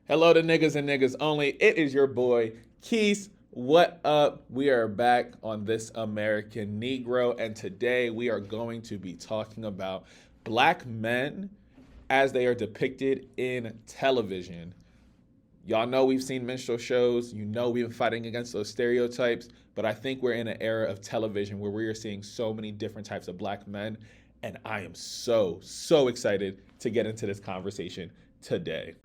Hello to niggas and niggas only. It is your boy, Keese. What up? We are back on This American Negro, and today we are going to be talking about black men as they are depicted in television. Y'all know we've seen minstrel shows. You know we've been fighting against those stereotypes, but I think we're in an era of television where we are seeing so many different types of black men, and I am so excited to get into this conversation today.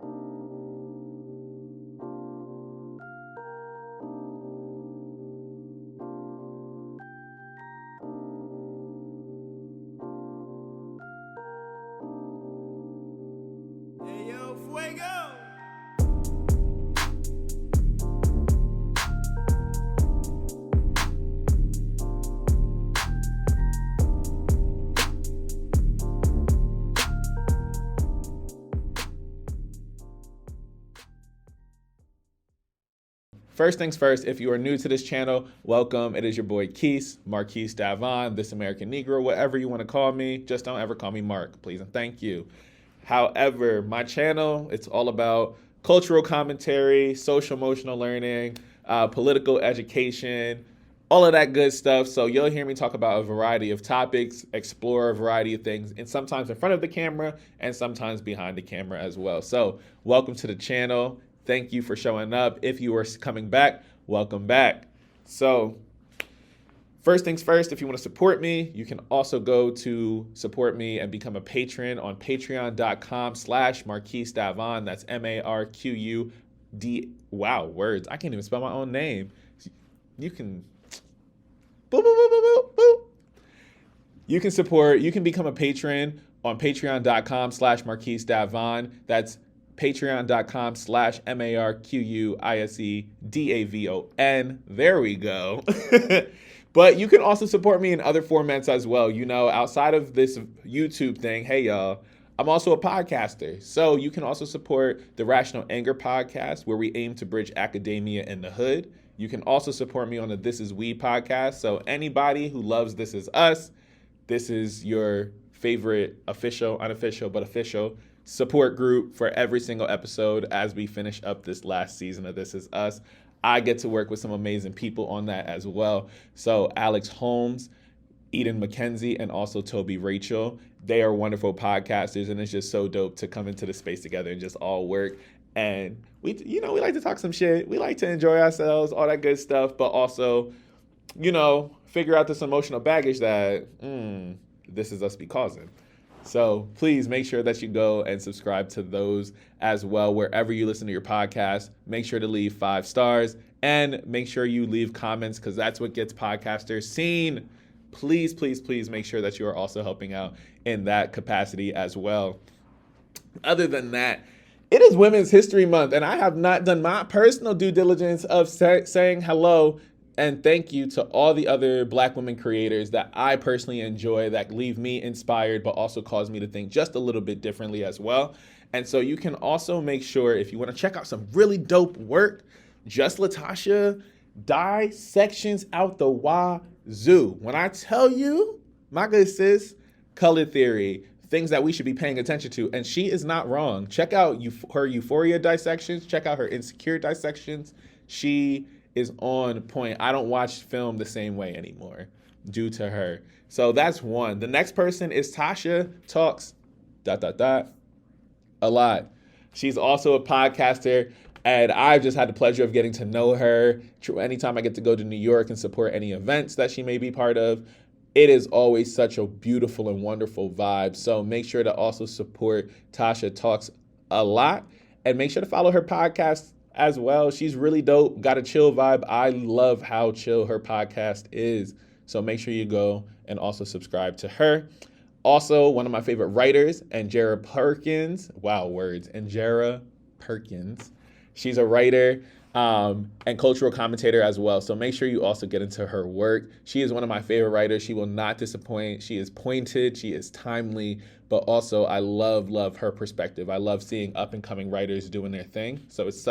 First things first, if you are new to this channel, welcome. It is your boy Keese, Marquise, Davon, This American Negro, whatever you want to call me. Just don't ever call me Mark, please and thank you. However, my channel, it's all about cultural commentary, social emotional learning, political education, all of that good stuff. So you'll hear me talk about a variety of topics, explore a variety of things, and sometimes in front of the camera and sometimes behind the camera as well. So welcome to the channel. Thank you for showing up. If you are coming back, welcome back. So first things first, if you want to support me, you can also go to support me and become a patron on patreon.com/Marquise Davon. That's MARQUD. Wow, words. I can't even spell my own name. You can boop, boop, boop, boop, boop. You can become a patron on patreon.com/Marquise Davon. That's patreon.com/MARQUISEDAVON. There we go. But you can also support me in other formats as well. You know, outside of this YouTube thing, hey y'all, I'm also a podcaster. So you can also support the Rational Anger podcast, where we aim to bridge academia and the hood. You can also support me on the This Is We podcast. So anybody who loves This Is Us, this is your favorite official, unofficial, but official support group for every single episode as we finish up this last season of This Is Us. I get to work with some amazing people on that as well. So Alex Holmes, Eden McKenzie, and also Toby Rachel. They are wonderful podcasters, and it's just so dope to come into the space together and just all work. And we like to talk some shit. We like to enjoy ourselves, all that good stuff, but also, figure out this emotional baggage that This Is Us be causing. So please make sure that you go and subscribe to those as well. Wherever you listen to your podcast, make sure to leave 5 stars and make sure you leave comments, because that's what gets podcasters seen. Please, please, please make sure that you are also helping out in that capacity as well. Other than that, it is Women's History Month, and I have not done my personal due diligence of saying hello and thank you to all the other black women creators that I personally enjoy, that leave me inspired, but also cause me to think just a little bit differently as well. And so you can also make sure, if you want to check out some really dope work, Just Latasha dissections out the wazoo. When I tell you, my good sis, color theory, things that we should be paying attention to, and she is not wrong. Check out her Euphoria dissections. Check out her Insecure dissections. She is on point. I don't watch film the same way anymore due to her. So that's one. The next person is Tasha Talks ... a lot. She's also a podcaster, and I've just had the pleasure of getting to know her. Anytime I get to go to New York and support any events that she may be part of, it is always such a beautiful and wonderful vibe. So make sure to also support Tasha Talks a lot, and make sure to follow her podcast as well. She's really dope, got a chill vibe. I love how chill her podcast is. So make sure you go and also subscribe to her. Also, one of my favorite writers, Angera Perkins. Wow, words. Angera Perkins. She's a writer and cultural commentator as well. So make sure you also get into her work. She is one of my favorite writers. She will not disappoint. She is pointed. She is timely. But also, I love her perspective. I love seeing up and coming writers doing their thing. So it's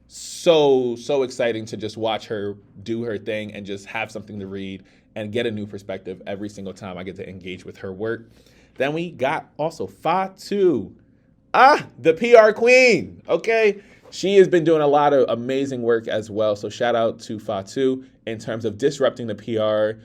so exciting to just watch her do her thing and just have something to read and get a new perspective every single time I get to engage with her work. Then we got also Fatu. The PR queen. Okay. She has been doing a lot of amazing work as well. So shout out to Fatu in terms of disrupting the PR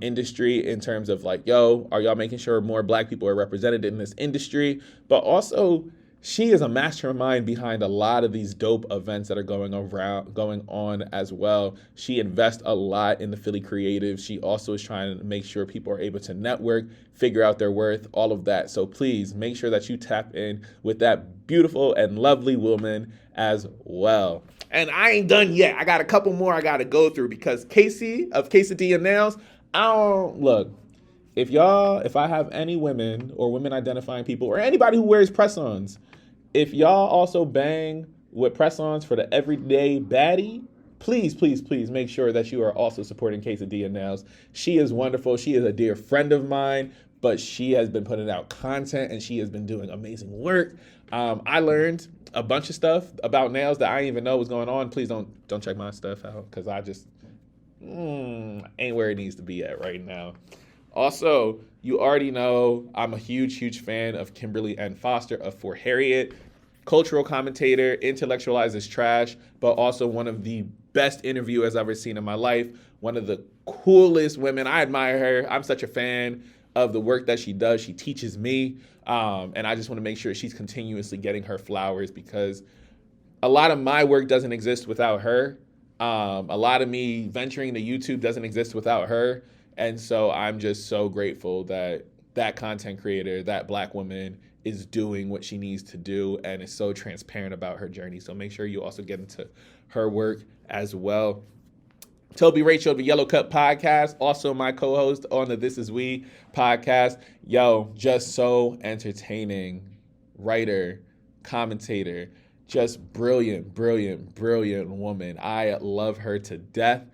industry, in terms of like, yo, are y'all making sure more Black people are represented in this industry? But also, she is a mastermind behind a lot of these dope events that are going on as well. She invests a lot in the Philly creatives. She also is trying to make sure people are able to network, figure out their worth, all of that. So please make sure that you tap in with that beautiful and lovely woman as well. And I ain't done yet. I got a couple more I got to go through because Casey of Quesadilla Nails, if I have any women or women identifying people or anybody who wears press-ons, if y'all also bang with press-ons for the everyday baddie, please, please, please make sure that you are also supporting Quesadilla Nails. She is wonderful. She is a dear friend of mine, but she has been putting out content and she has been doing amazing work. I learned a bunch of stuff about nails that I didn't even know was going on. Please don't check my stuff out because I just ain't where it needs to be at right now. Also, you already know I'm a huge fan of Kimberly N. Foster of For Harriet. Cultural commentator, intellectualizes trash, but also one of the best interviewers I've ever seen in my life. One of the coolest women. I admire her. I'm such a fan of the work that she does. She teaches me, and I just want to make sure she's continuously getting her flowers because a lot of my work doesn't exist without her. A lot of me venturing to YouTube doesn't exist without her. And so I'm just so grateful that that content creator, that Black woman, is doing what she needs to do and is so transparent about her journey. So make sure you also get into her work as well. Toby Rachel of the Yellow Cup podcast, also my co-host on the This Is We podcast. Yo, just so entertaining. Writer, commentator, just brilliant woman. I love her to death.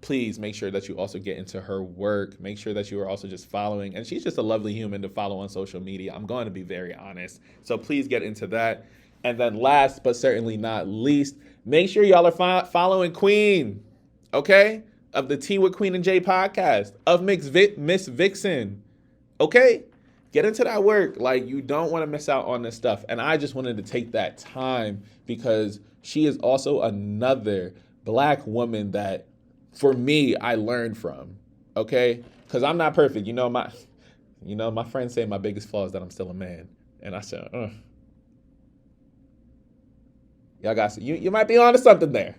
Please make sure that you also get into her work. Make sure that you are also just following. And she's just a lovely human to follow on social media. I'm going to be very honest. So please get into that. And then last but certainly not least, make sure y'all are following Queen, okay? Of the Tea with Queen and Jay podcast, of Miss Vixen, okay? Get into that work. Like, you don't want to miss out on this stuff. And I just wanted to take that time because she is also another Black woman that, for me, I learned from, okay? Because I'm not perfect. My friends say my biggest flaw is that I'm still a man. And I said, y'all got you might be onto something there.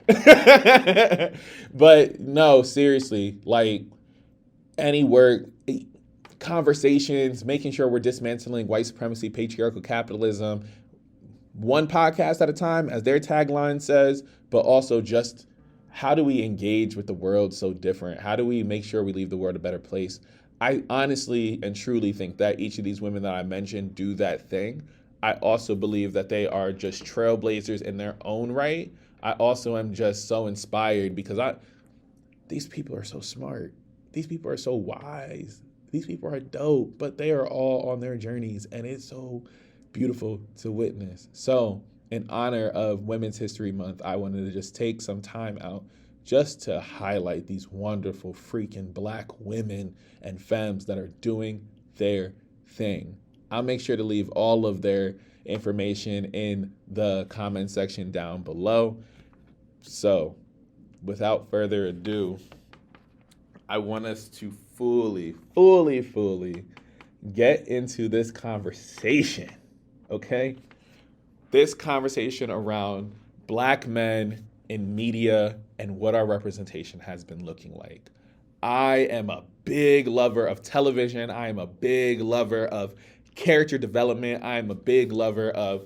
But no, seriously, like any work, conversations, making sure we're dismantling white supremacy, patriarchal capitalism, one podcast at a time, as their tagline says, but also just how do we engage with the world so different? How do we make sure we leave the world a better place? I honestly and truly think that each of these women that I mentioned do that thing. I also believe that they are just trailblazers in their own right. I also am just so inspired because these people are so smart. These people are so wise. These people are dope, but they are all on their journeys, and it's so beautiful to witness. So in honor of Women's History Month, I wanted to just take some time out just to highlight these wonderful freaking Black women and femmes that are doing their thing. I'll make sure to leave all of their information in the comment section down below. So, without further ado, I want us to fully get into this conversation, okay? This conversation around Black men in media and what our representation has been looking like. I am a big lover of television. I am a big lover of character development. I am a big lover of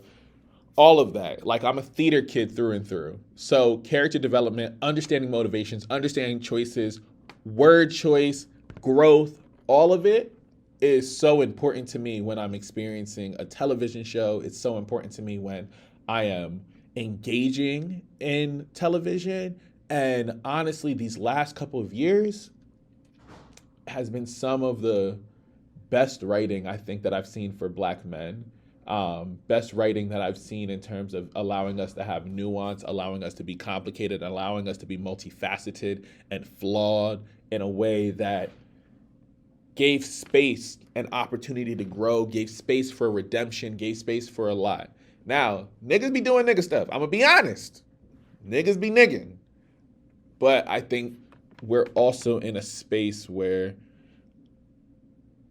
all of that. Like, I'm a theater kid through and through. So character development, understanding motivations, understanding choices, word choice, growth, all of it is so important to me when I'm experiencing a television show. It's so important to me when I am engaging in television. And honestly, these last couple of years has been some of the best writing I think that I've seen for Black men. Best writing that I've seen in terms of allowing us to have nuance, allowing us to be complicated, allowing us to be multifaceted and flawed in a way that gave space and opportunity to grow, gave space for redemption, gave space for a lot. Now, niggas be doing nigga stuff. I'm going to be honest. Niggas be nigging. But I think we're also in a space where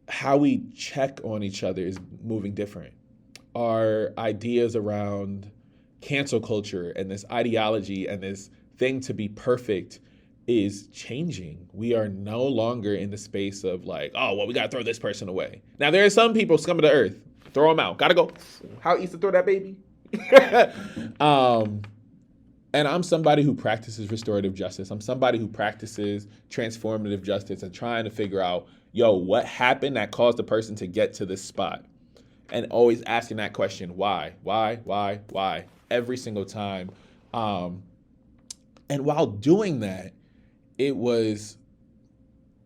how we check on each other is moving different. Our ideas around cancel culture and this ideology and this thing to be perfect is changing. We are no longer in the space of like, oh, well, we got to throw this person away. Now, there are some people scum of the earth. Throw them out. Got to go. How easy to throw that baby? And I'm somebody who practices restorative justice. I'm somebody who practices transformative justice and trying to figure out, what happened that caused the person to get to this spot? And always asking that question, why, every single time. And while doing that, it was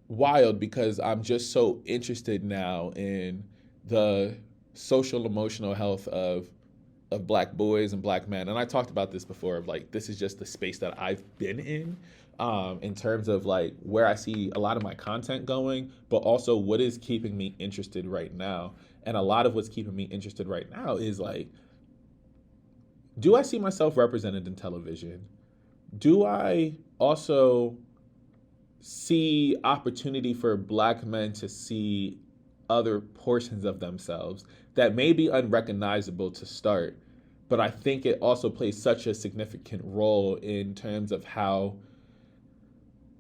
wild because I'm just so interested now in the social emotional health of Black boys and Black men. And I talked about this before of like, this is just the space that I've been in terms of like where I see a lot of my content going, but also what is keeping me interested right now. And a lot of what's keeping me interested right now is like, do I see myself represented in television? Do I also see opportunity for Black men to see other portions of themselves that may be unrecognizable to start, but I think it also plays such a significant role in terms of how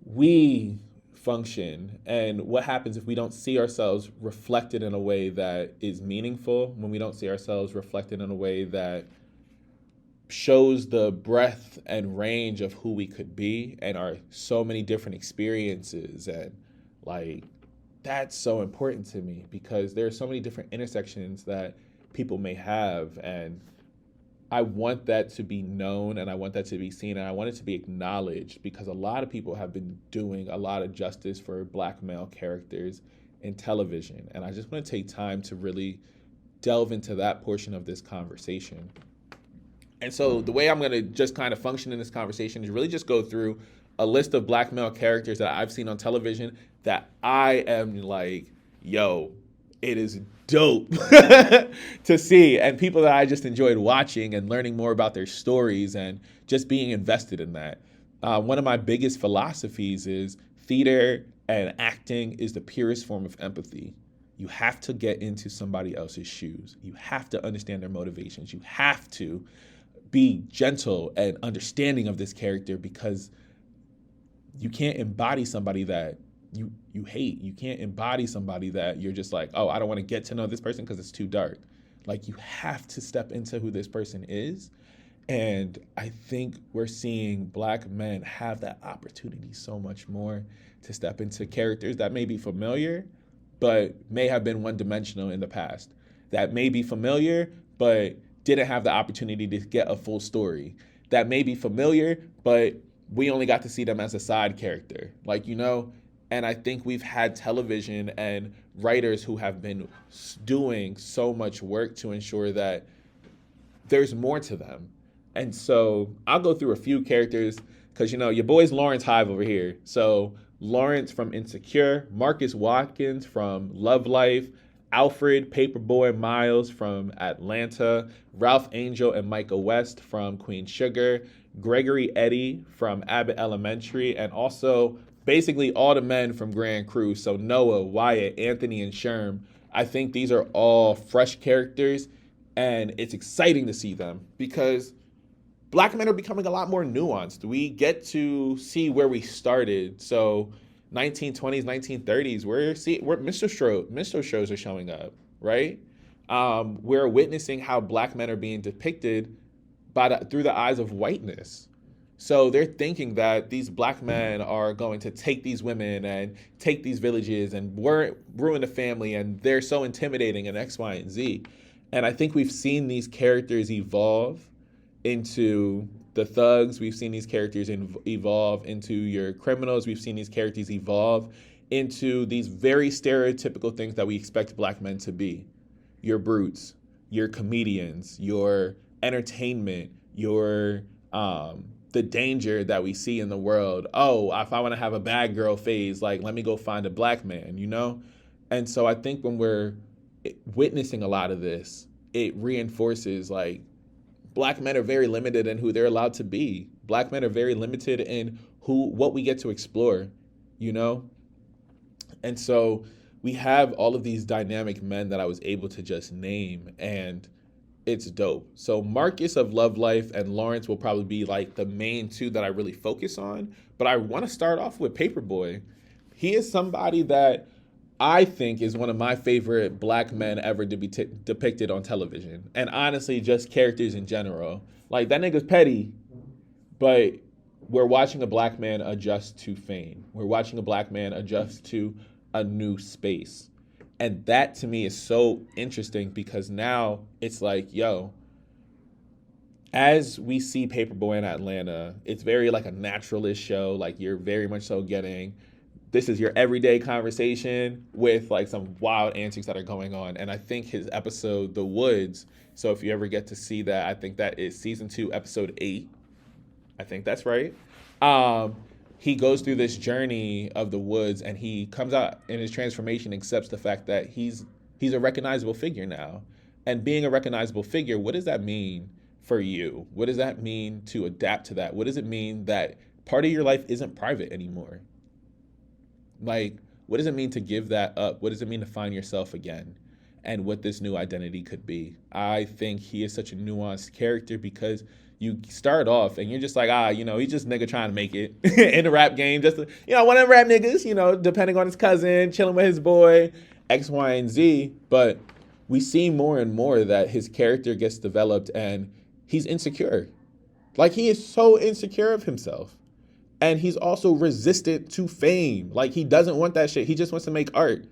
we function and what happens if we don't see ourselves reflected in a way that is meaningful, when we don't see ourselves reflected in a way that shows the breadth and range of who we could be and our so many different experiences. And like, that's so important to me because there are so many different intersections that people may have. And I want that to be known and I want that to be seen and I want it to be acknowledged because a lot of people have been doing a lot of justice for Black male characters in television. And I just want to take time to really delve into that portion of this conversation. And so the way I'm going to just kind of function in this conversation is really just go through a list of Black male characters that I've seen on television that I am like, it is dope to see, and people that I just enjoyed watching and learning more about their stories and just being invested in that. One of my biggest philosophies is theater and acting is the purest form of empathy. You have to get into somebody else's shoes. You have to understand their motivations. You have to be gentle and understanding of this character because you can't embody somebody that you hate. You can't embody somebody that you're just like, oh, I don't want to get to know this person because it's too dark. Like, you have to step into who this person is. And I think we're seeing Black men have that opportunity so much more to step into characters that may be familiar, but may have been one-dimensional in the past. That may be familiar, but didn't have the opportunity to get a full story. That may be familiar, but we only got to see them as a side character. And I think we've had television and writers who have been doing so much work to ensure that there's more to them. And so I'll go through a few characters because, your boy's Lawrence Hive over here. So Lawrence from Insecure, Marcus Watkins from Love Life, Alfred Paperboy Miles from Atlanta, Ralph Angel and Micah West from Queen Sugar, Gregory Eddy from Abbott Elementary, and also basically all the men from Grand Crew. So Noah, Wyatt, Anthony, and Sherm. I think these are all fresh characters, and it's exciting to see them because Black men are becoming a lot more nuanced. We get to see where we started. So 1920s, 1930s, we're minstrel shows are showing up, right? We're witnessing how Black men are being depicted through the eyes of whiteness. So they're thinking that these Black men are going to take these women and take these villages and ruin the family, and they're so intimidating and X, Y, and Z. And I think we've seen these characters evolve into the thugs. We've seen these characters evolve into your criminals. We've seen these characters evolve into these very stereotypical things that we expect Black men to be. Your brutes, your comedians, your entertainment, your the danger that we see in the world. Oh, if I want to have a bad girl phase, like, let me go find a Black man, And so I think when we're witnessing a lot of this, it reinforces like Black men are very limited in who they're allowed to be. Black men are very limited in what we get to explore, you know? And so we have all of these dynamic men that I was able to just name, and it's dope. So Marquise of Love Life and Lawrence will probably be like the main two that I really focus on. But I want to start off with Paperboy. He is somebody that I think is one of my favorite Black men ever to be depicted on television. And honestly, just characters in general. Like, that nigga's petty, but we're watching a Black man adjust to fame. We're watching a Black man adjust to a new space. And that to me is so interesting because now it's like, yo, as we see Paperboy in Atlanta, it's very like a naturalist show. Like, you're very much so getting, this is your everyday conversation with like some wild antics that are going on. And I think his episode, The Woods, so if you ever get to see that, I think that is season 2, episode 8. I think that's right. He goes through this journey of the woods, and he comes out in his transformation, accepts the fact that he's a recognizable figure now. And being a recognizable figure, what does that mean for you? What does that mean to adapt to that? What does it mean that part of your life isn't private anymore? Like, what does it mean to give that up? What does it mean to find yourself again? And what this new identity could be. I think he is such a nuanced character because you start off and you're just like, he's just nigga trying to make it in the rap game. Just, one of them rap niggas, depending on his cousin, chilling with his boy, X, Y, and Z. But we see more and more that his character gets developed and he's insecure. Like, he is so insecure of himself. And he's also resistant to fame. Like, he doesn't want that shit. He just wants to make art,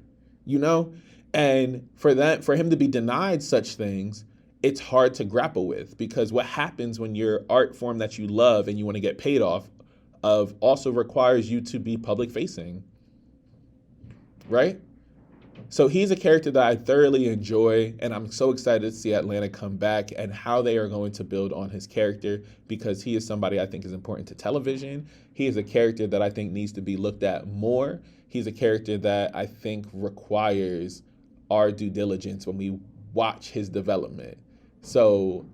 And for him to be denied such things, it's hard to grapple with, because what happens when your art form that you love and you want to get paid off of also requires you to be public facing, right? So he's a character that I thoroughly enjoy, and I'm so excited to see Atlanta come back and how they are going to build on his character, because he is somebody I think is important to television. He is a character that I think needs to be looked at more. He's a character that I think requires our due diligence when we watch his development. So,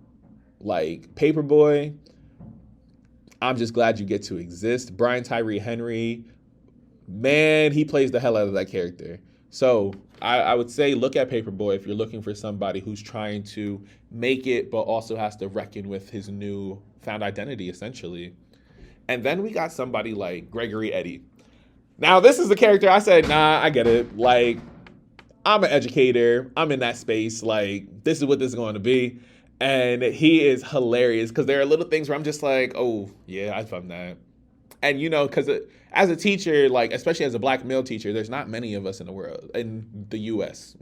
like, Paperboy, I'm just glad you get to exist. Brian Tyree Henry, man, he plays the hell out of that character. So I would say look at Paperboy if you're looking for somebody who's trying to make it, but also has to reckon with his new found identity, essentially. And then we got somebody like Gregory Eddy. Now, this is the character I said, nah, I get it. Like, I'm an educator. I'm in that space. Like, this is what this is going to be. And he is hilarious because there are little things where I'm just like, oh, yeah, I found that. And, because as a teacher, like, especially as a Black male teacher, there's not many of us in the world, in the U.S.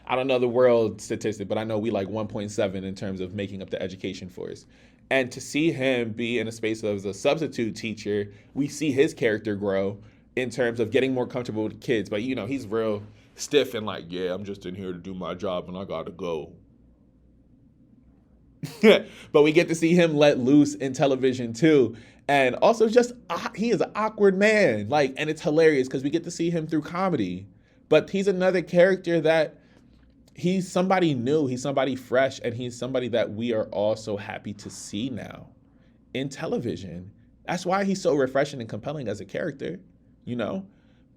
I don't know the world statistic, but I know we like 1.7 in terms of making up the education force. And to see him be in a space as a substitute teacher, we see his character grow in terms of getting more comfortable with kids. But, he's real stiff and like, yeah, I'm just in here to do my job and I gotta go. But we get to see him let loose in television too. And also just, he is an awkward man. Like, and it's hilarious because we get to see him through comedy. But he's another character that he's somebody new, he's somebody fresh, and he's somebody that we are also happy to see now in television. That's why he's so refreshing and compelling as a character,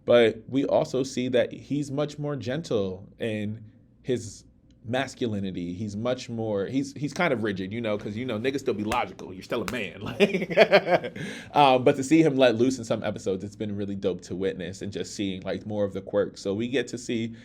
But we also see that he's much more gentle in his masculinity. He's much more, he's kind of rigid, because, niggas still be logical. You're still a man. Like, but to see him let loose in some episodes, it's been really dope to witness and just seeing like more of the quirks. So we get to see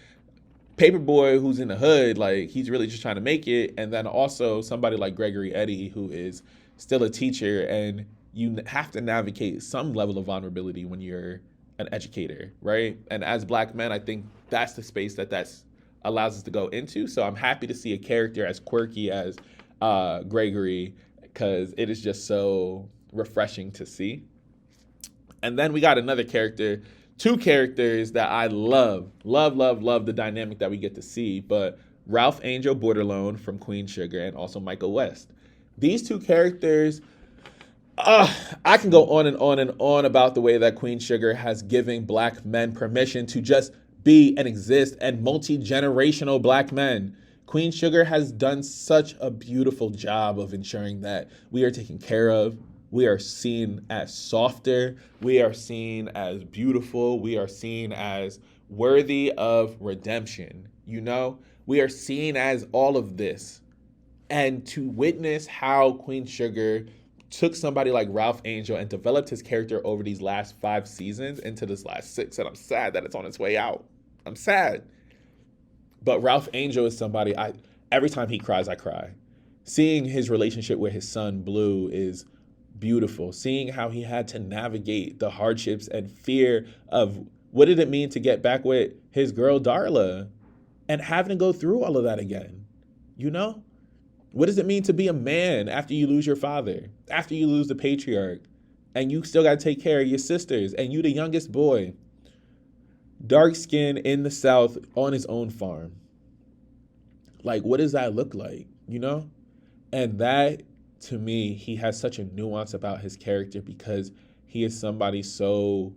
Paperboy who's in the hood, like he's really just trying to make it. And then also somebody like Gregory Eddy, who is still a teacher, and you have to navigate some level of vulnerability when you're an educator, right? And as Black men, I think that's the space that's allows us to go into. So I'm happy to see a character as quirky as Gregory, because it is just so refreshing to see. And then we got another character, two characters that I love the dynamic that we get to see, but Ralph Angel Bordelon from Queen Sugar and also Michael West. These two characters, I can go on and on and on about the way that Queen Sugar has given Black men permission to just be and exist, and multi-generational Black men. Queen Sugar has done such a beautiful job of ensuring that we are taken care of. We are seen as softer. We are seen as beautiful. We are seen as worthy of redemption. You know, we are seen as all of this. And to witness how Queen Sugar took somebody like Ralph Angel and developed his character over these last 5 seasons into this last 6, and I'm sad that it's on its way out. I'm sad. But Ralph Angel is somebody, every time he cries, I cry. Seeing his relationship with his son, Blue, is beautiful. Seeing how he had to navigate the hardships and fear of what did it mean to get back with his girl, Darla, and having to go through all of that again. You know? What does it mean to be a man after you lose your father, after you lose the patriarch, and you still got to take care of your sisters, and you the youngest boy, dark skin in the South on his own farm? Like, what does that look like, you know? And that, to me, he has such a nuance about his character because he is somebody so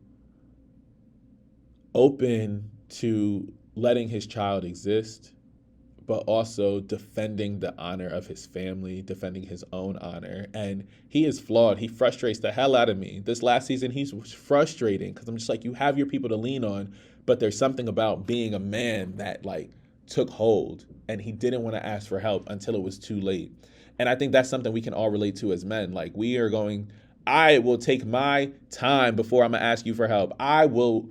open to letting his child exist, but also defending the honor of his family, defending his own honor. And he is flawed. He frustrates the hell out of me. This last season, he's frustrating because I'm just like, you have your people to lean on, but there's something about being a man that like took hold, and he didn't want to ask for help until it was too late. And I think that's something we can all relate to as men. Like, I will take my time before I'm gonna ask you for help. I will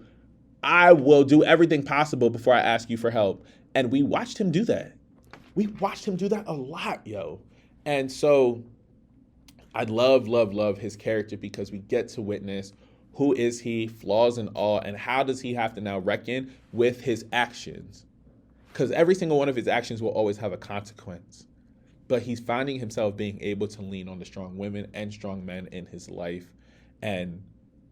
do everything possible before I ask you for help. And we watched him do that. We watched him do that a lot, yo. And so I love his character because we get to witness who is he, flaws and all, and how does he have to now reckon with his actions? Because every single one of his actions will always have a consequence. But he's finding himself being able to lean on the strong women and strong men in his life and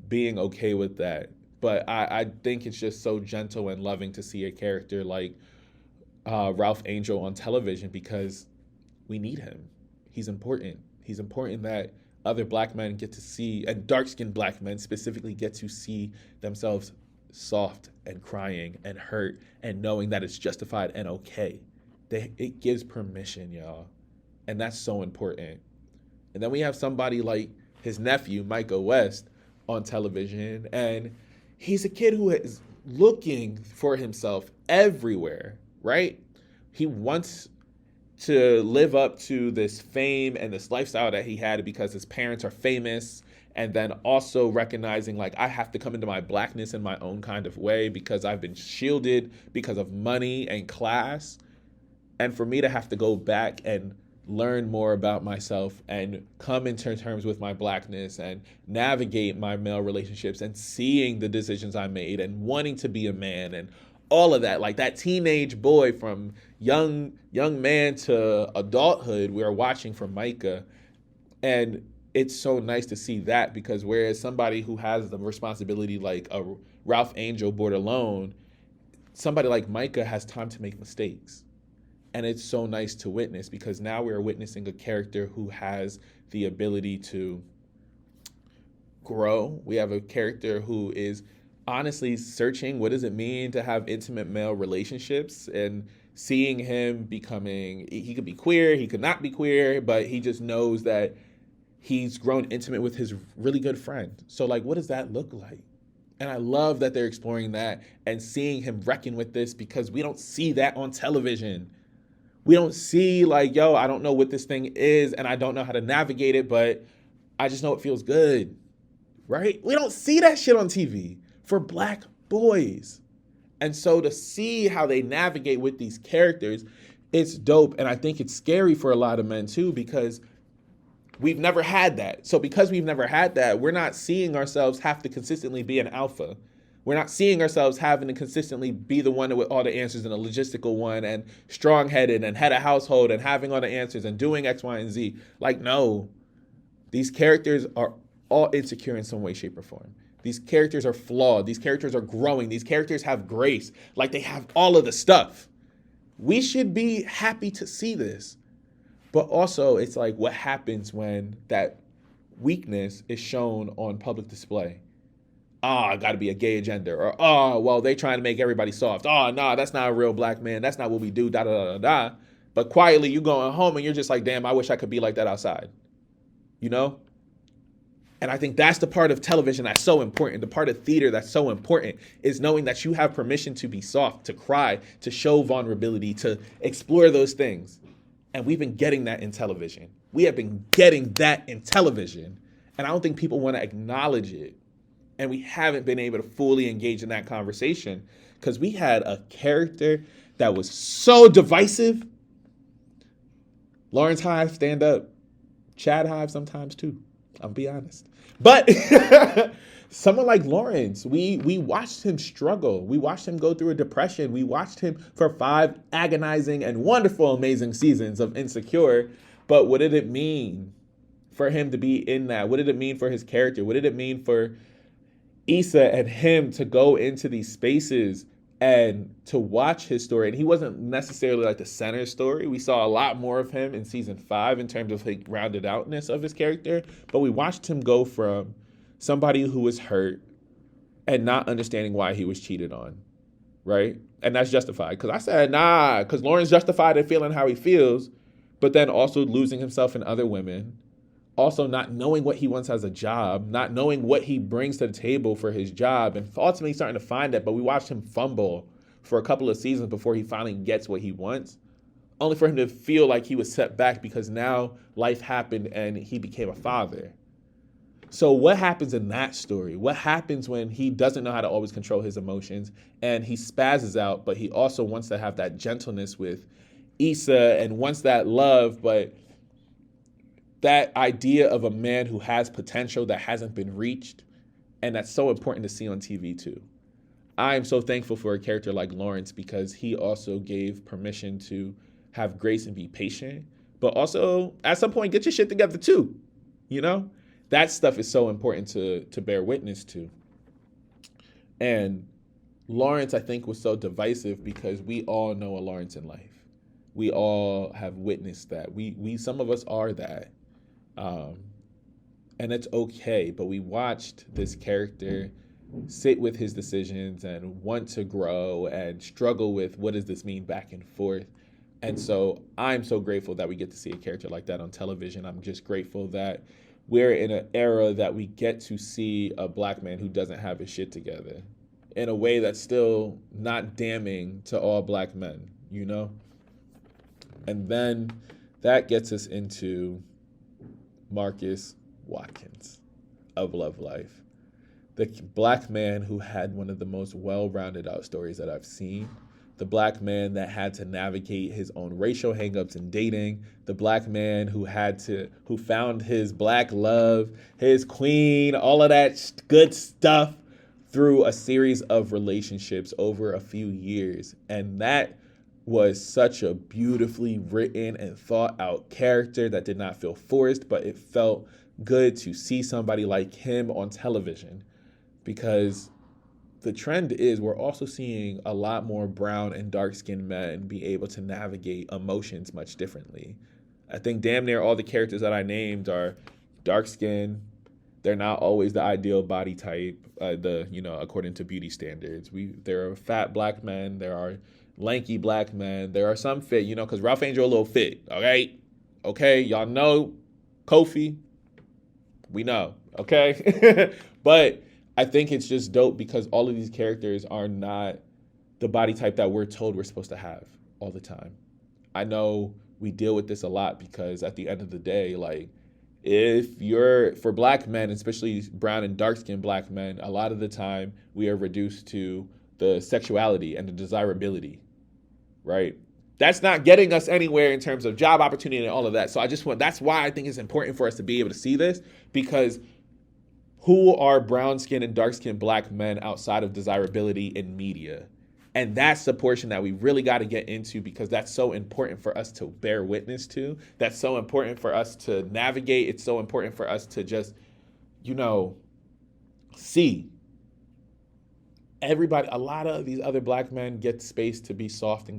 being okay with that. But I think it's just so gentle and loving to see a character like Ralph Angel on television because we need him. He's important. He's important that other Black men get to see, and dark-skinned Black men specifically get to see themselves soft and crying and hurt and knowing that it's justified and okay. It gives permission, y'all. And that's so important. And then we have somebody like his nephew, Micah West, on television, and he's a kid who is looking for himself everywhere, right? He wants to live up to this fame and this lifestyle that he had because his parents are famous, and then also recognizing like I have to come into my Blackness in my own kind of way because I've been shielded because of money and class. And for me to have to go back and learn more about myself and come into terms with my Blackness and navigate my male relationships and seeing the decisions I made and wanting to be a man and all of that, like that teenage boy from young man to adulthood we are watching from Micah. And it's so nice to see that because whereas somebody who has the responsibility like a Ralph Angel born alone, somebody like Micah has time to make mistakes. And it's so nice to witness because now we're witnessing a character who has the ability to grow. We have a character who is honestly searching what does it mean to have intimate male relationships, and seeing him becoming, he could be queer, he could not be queer, but he just knows that he's grown intimate with his really good friend. So like, what does that look like? And I love that they're exploring that and seeing him reckon with this because we don't see that on television. We don't see like, yo, I don't know what this thing is and I don't know how to navigate it, but I just know it feels good, right? We don't see that shit on TV for Black boys. And so to see how they navigate with these characters, it's dope. And I think it's scary for a lot of men too, because we've never had that. So because we've never had that, we're not seeing ourselves have to consistently be an alpha. We're not seeing ourselves having to consistently be the one with all the answers and a logistical one and strong-headed and head of household and having all the answers and doing X, Y, and Z. Like, no, these characters are all insecure in some way, shape, or form. These characters are flawed. These characters are growing. These characters have grace. Like, they have all of the stuff. We should be happy to see this. But also, it's like, what happens when that weakness is shown on public display? I got to be a gay agenda, or well, they trying to make everybody soft. No, that's not a real black man. That's not what we do. Da da da da. But quietly, you going home and you're just like, damn, I wish I could be like that outside. You know? And I think that's the part of television that's so important. The part of theater that's so important is knowing that you have permission to be soft, to cry, to show vulnerability, to explore those things. And we've been getting that in television. We have been getting that in television. And I don't think people want to acknowledge it. And we haven't been able to fully engage in that conversation because we had a character that was so divisive. Lawrence Hive, stand up. Chad Hive sometimes too. I'll be honest. But someone like Lawrence, we watched him struggle. We watched him go through a depression. We watched him for 5 agonizing and wonderful, amazing seasons of Insecure. But what did it mean for him to be in that? What did it mean for his character? What did it mean for Issa and him to go into these spaces and to watch his story? And he wasn't necessarily like the center story. We saw a lot more of him in season 5 in terms of like rounded outness of his character. But we watched him go from somebody who was hurt and not understanding why he was cheated on, right? And that's justified. Because I said, nah, because Lauren's justified in feeling how he feels, but then also losing himself in other women. Also not knowing what he wants as a job, not knowing what he brings to the table for his job, and ultimately starting to find that. But we watched him fumble for a couple of seasons before he finally gets what he wants, only for him to feel like he was set back because now life happened and he became a father. So what happens in that story? What happens when he doesn't know how to always control his emotions and he spazzes out, but he also wants to have that gentleness with Issa and wants that love, but that idea of a man who has potential that hasn't been reached, and that's so important to see on TV too. I am so thankful for a character like Lawrence because he also gave permission to have grace and be patient, but also at some point get your shit together too. You know, that stuff is so important to bear witness to. And Lawrence, I think, was so divisive because we all know a Lawrence in life. We all have witnessed that. We some of us are that. And it's okay, but we watched this character sit with his decisions and want to grow and struggle with what does this mean back and forth. And so I'm so grateful that we get to see a character like that on television. I'm just grateful that we're in an era that we get to see a black man who doesn't have his shit together in a way that's still not damning to all black men, you know? And then that gets us into Marquise Watkins of Love Life, the black man who had one of the most well-rounded out stories that I've seen, the black man that had to navigate his own racial hangups in dating, the black man who found his black love, his queen, all of that good stuff through a series of relationships over a few years. And that was such a beautifully written and thought out character that did not feel forced, but it felt good to see somebody like him on television, because the trend is we're also seeing a lot more brown and dark-skinned men be able to navigate emotions much differently. I think damn near all the characters that I named are dark-skinned. They're not always the ideal body type, according to beauty standards. There are fat black men, there are lanky black men, there are some fit, because Ralph Angel a little fit, okay, y'all know Kofi, we know, okay? But I think it's just dope because all of these characters are not the body type that we're told we're supposed to have all the time. I know we deal with this a lot because at the end of the day, like, for black men, especially brown and dark-skinned black men, a lot of the time we are reduced to the sexuality and the desirability, right? That's not getting us anywhere in terms of job opportunity and all of that. So that's why I think it's important for us to be able to see this, because who are brown-skinned and dark-skinned black men outside of desirability in media? And that's the portion that we really got to get into, because that's so important for us to bear witness to. That's so important for us to navigate. It's so important for us to just, see. Everybody, a lot of these other black men get space to be soft and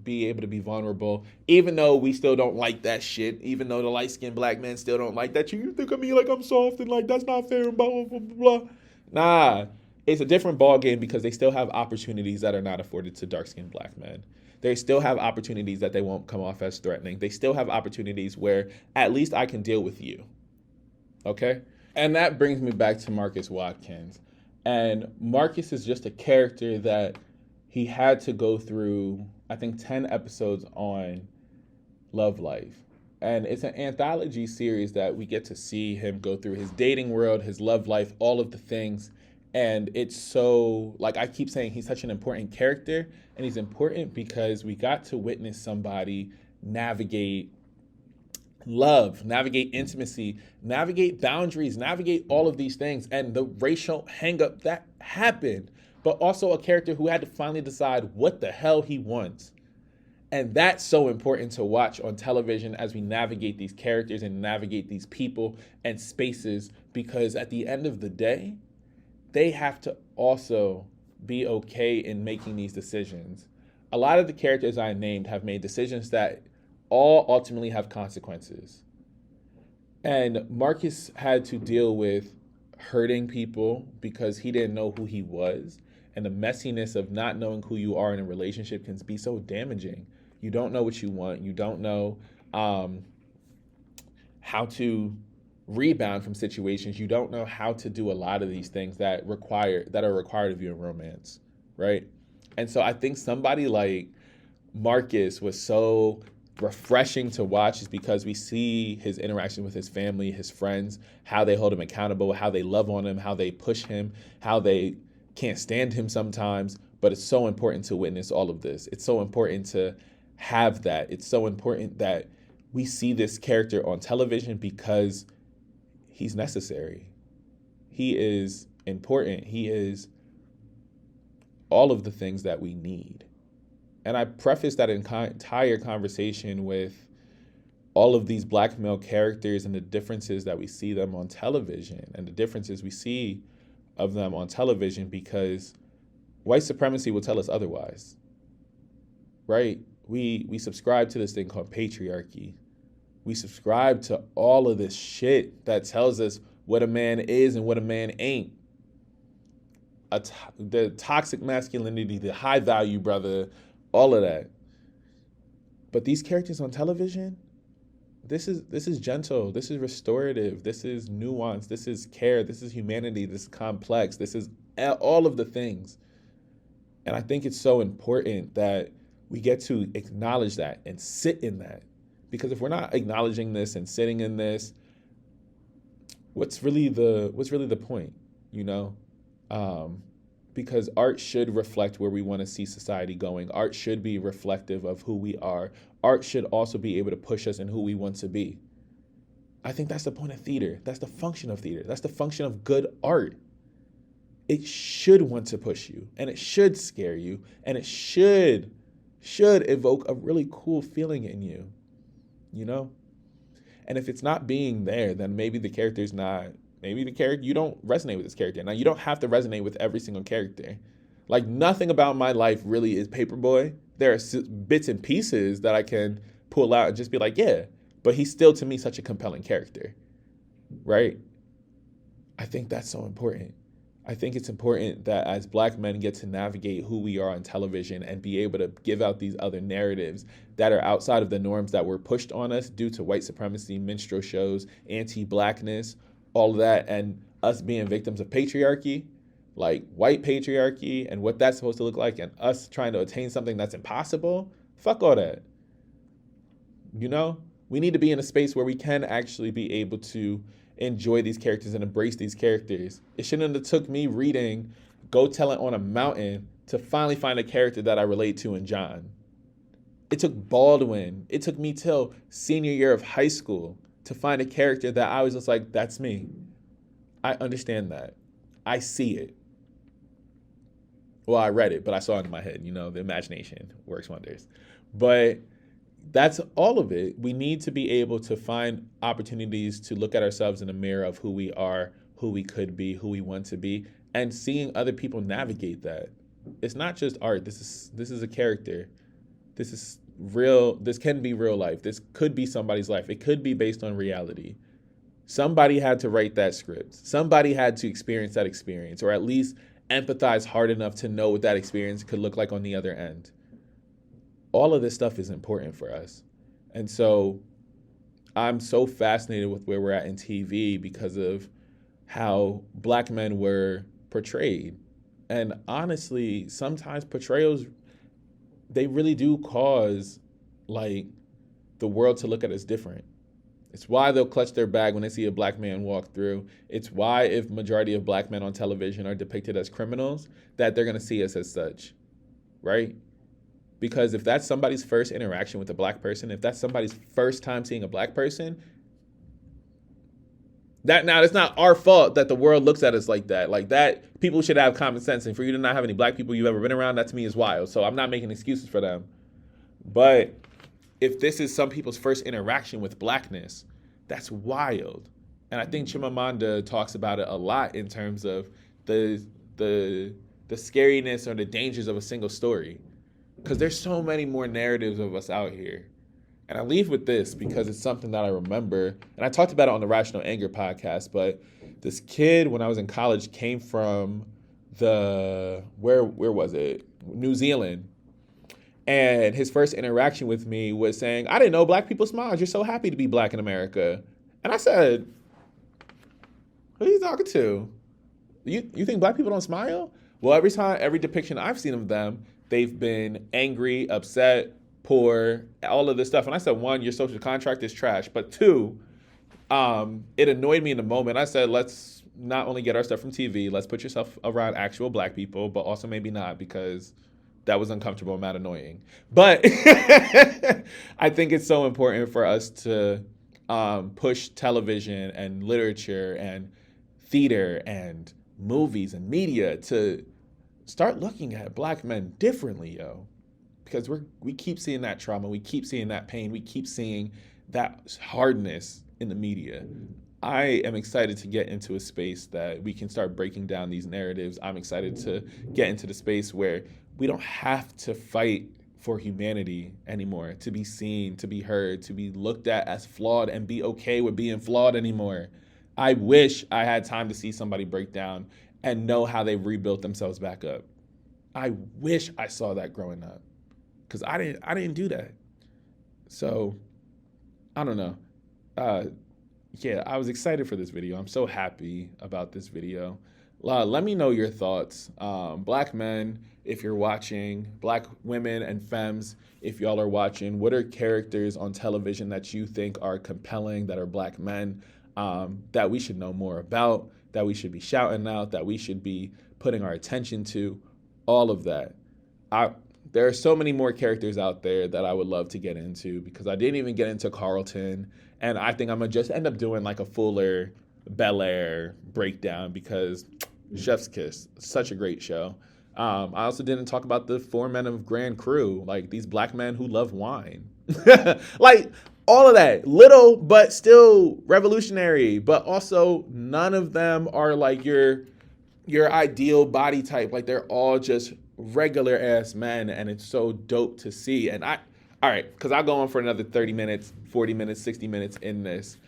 be able to be vulnerable, even though we still don't like that shit, even though the light-skinned black men still don't like that. You think of me like I'm soft and like that's not fair and blah, blah, blah, blah. Nah. it's a different ball game because they still have opportunities that are not afforded to dark-skinned black men. They still have opportunities that they won't come off as threatening. They still have opportunities where at least I can deal with you. Okay? And that brings me back to Marcus Watkins. And Marcus is just a character that he had to go through, I think, 10 episodes on Love Life. And it's an anthology series that we get to see him go through his dating world, his love life, all of the things. And it's so, like I keep saying, he's such an important character. And he's important because we got to witness somebody navigate love, navigate intimacy, navigate boundaries, navigate all of these things. And the racial hang-up that happened, but also a character who had to finally decide what the hell he wants. And that's so important to watch on television as we navigate these characters and navigate these people and spaces, because at the end of the day, they have to also be okay in making these decisions. A lot of the characters I named have made decisions that all ultimately have consequences. And Marcus had to deal with hurting people because he didn't know who he was. And the messiness of not knowing who you are in a relationship can be so damaging. You don't know what you want. You don't know how to rebound from situations. You don't know how to do a lot of these things that are required of you in romance, right? And so I think somebody like Marcus was so refreshing to watch is because we see his interaction with his family, his friends, how they hold him accountable, how they love on him, how they push him, how they can't stand him sometimes. But it's so important to witness all of this. It's so important to have that. It's so important that we see this character on television because he's necessary. He is important. He is all of the things that we need. And I preface that entire conversation with all of these black male characters and the differences that we see them on television and the differences we see of them on television, because white supremacy will tell us otherwise, right? We subscribe to this thing called patriarchy. We subscribe to all of this shit that tells us what a man is and what a man ain't. The toxic masculinity, the high value brother, all of that. But these characters on television, this is gentle, this is restorative, this is nuance, this is care, this is humanity, this is complex, this is all of the things. And I think it's so important that we get to acknowledge that and sit in that. Because if we're not acknowledging this and sitting in this, what's really the point, you know? Because art should reflect where we want to see society going. Art should be reflective of who we are. Art should also be able to push us in who we want to be. I think that's the point of theater. That's the function of theater. That's the function of good art. It should want to push you, and it should scare you, and it should evoke a really cool feeling in you, you know? And if it's not being there, then maybe the character's not, maybe the character, you don't resonate with this character. Now, you don't have to resonate with every single character. Like, nothing about my life really is Paperboy. There are bits and pieces that I can pull out and just be like, yeah, but he's still, to me, such a compelling character, right? I think that's so important. I think it's important that as black men get to navigate who we are on television and be able to give out these other narratives that are outside of the norms that were pushed on us due to white supremacy, minstrel shows, anti-blackness, all of that, and us being victims of patriarchy, like white patriarchy and what that's supposed to look like, and us trying to attain something that's impossible. Fuck all that. You know, we need to be in a space where we can actually be able to enjoy these characters and embrace these characters. It shouldn't have took me reading Go Tell It on a Mountain to finally find a character that I relate to in John. It took Baldwin. It took me till senior year of high school to find a character that I was just like, that's me. I understand that. I see it. Well, I read it, but I saw it in my head. You know, the imagination works wonders. But that's all of it. We need to be able to find opportunities to look at ourselves in a mirror of who we are, who we could be, who we want to be, and seeing other people navigate that. It's not just art. This is a character. This is real. This can be real life. This could be somebody's life. It could be based on reality. Somebody had to write that script. Somebody had to experience that experience, or at least empathize hard enough to know what that experience could look like on the other end. All of this stuff is important for us. And so I'm so fascinated with where we're at in TV because of how Black men were portrayed. And honestly, sometimes portrayals, they really do cause like the world to look at us different. It's why they'll clutch their bag when they see a Black man walk through. It's why if majority of Black men on television are depicted as criminals, that they're going to see us as such, right? Because if that's somebody's first interaction with a Black person, if that's somebody's first time seeing a Black person, now it's not our fault that the world looks at us like that. Like that, people should have common sense. And for you to not have any Black people you've ever been around, that to me is wild. So I'm not making excuses for them. But if this is some people's first interaction with Blackness, that's wild. And I think Chimamanda talks about it a lot in terms of the scariness or the dangers of a single story. Because there's so many more narratives of us out here. And I leave with this because it's something that I remember. And I talked about it on the Rational Anger podcast, but this kid when I was in college came from where was it? New Zealand. And his first interaction with me was saying, I didn't know Black people smiled. You're so happy to be Black in America. And I said, who are you talking to? You think Black people don't smile? Well, every depiction I've seen of them, they've been angry, upset, poor, all of this stuff. And I said, one, your social contract is trash. But two, it annoyed me in the moment. I said, let's not only get our stuff from TV, let's put yourself around actual Black people, but also maybe not, because that was uncomfortable and mad annoying. But I think it's so important for us to push television and literature and theater and movies and media to start looking at Black men differently, yo. Because we keep seeing that trauma, we keep seeing that pain, we keep seeing that hardness in the media. I am excited to get into a space that we can start breaking down these narratives. I'm excited to get into the space where we don't have to fight for humanity anymore, to be seen, to be heard, to be looked at as flawed and be okay with being flawed anymore. I wish I had time to see somebody break down and know how they rebuilt themselves back up. I wish I saw that growing up, because I didn't do that. So I don't know. Yeah, I was excited for this video. I'm so happy about this video. Let me know your thoughts. Black men, if you're watching, Black women and femmes, if y'all are watching, what are characters on television that you think are compelling, that are Black men, that we should know more about, that we should be shouting out, that we should be putting our attention to, all of that. There are so many more characters out there that I would love to get into, because I didn't even get into Carlton, and I think I'm going to just end up doing like a fuller Bel-Air breakdown, because chef's kiss, such a great show. I also didn't talk about the 4 men of Grand Cru, like these Black men who love wine. Like all of that, little but still revolutionary, but also none of them are like your ideal body type. Like they're all just regular ass men, and it's so dope to see. And all right, because I'll go on for another 30 minutes, 40 minutes, 60 minutes in this.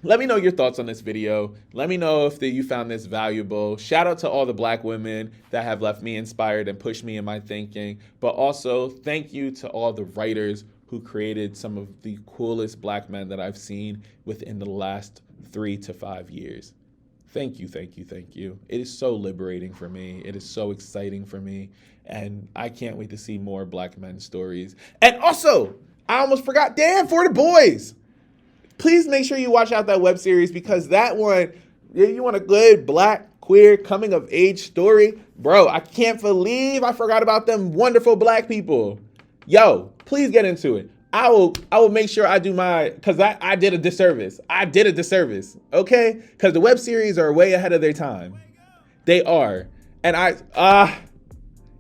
Let me know your thoughts on this video. Let me know if you found this valuable. Shout out to all the Black women that have left me inspired and pushed me in my thinking. But also, thank you to all the writers who created some of the coolest Black men that I've seen within the last 3 to 5 years. Thank you, thank you, thank you. It is so liberating for me. It is so exciting for me. And I can't wait to see more Black men stories. And also, I almost forgot, damn, For the Boys. Please make sure you watch out that web series, because that one, you want a good Black, queer, coming of age story? Bro, I can't believe I forgot about them wonderful Black people. Yo, please get into it. I will make sure I do because I did a disservice. Okay? Because the web series are way ahead of their time. They are. And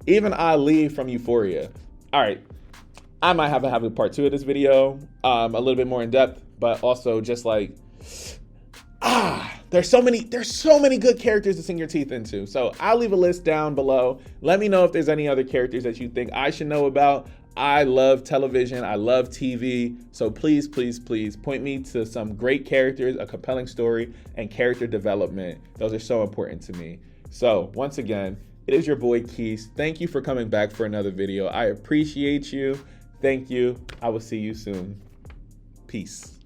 even Ali from Euphoria. All right. I might have a part 2 of this video, a little bit more in depth, but also just like, there's so many good characters to sink your teeth into. So I'll leave a list down below. Let me know if there's any other characters that you think I should know about. I love television. I love TV. So please, please, please point me to some great characters, a compelling story, and character development. Those are so important to me. So once again, it is your boy Keith. Thank you for coming back for another video. I appreciate you. Thank you. I will see you soon. Peace.